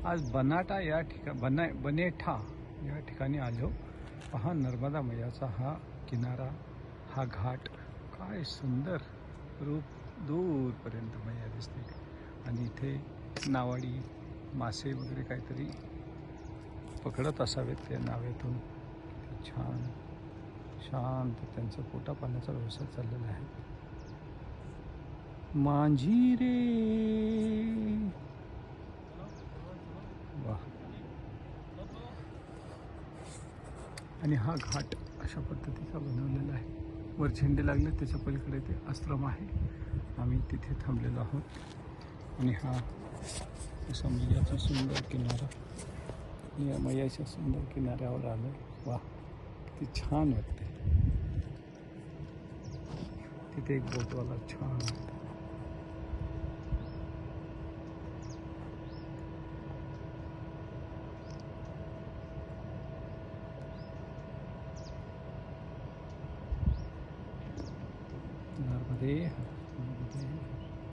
आज बनाटा या बनेठा या ठिकाणी आलो. पहा नर्मदा मैयाचा हा किनारा, हा घाट, काय सुंदर रूप, दूरपर्यंत मैया दिसते. आणि इथे नावाडी मासे वगैरे काहीतरी पकडत असावेत त्या नावेतून. छान शांत त्यांचा पोटा पाण्याचा व्यवसाय चाललेला आहे. मांझी रे वाह. आणि हा घाट अशा पद्धतीचा बनवलेला आहे. वर झेंडे लागले, त्याच्या पलीकडे ते आश्रम आहे. आम्ही तिथे थांबलेलो आहोत. आणि हा असा मैयाचा सुंदर किनारा, या मैयाच्या सुंदर किनाऱ्यावर आलो. वा, किती छान वाटते. तिथे एक बोटवाला छान वाटतं. नर्मदे नर्मदे.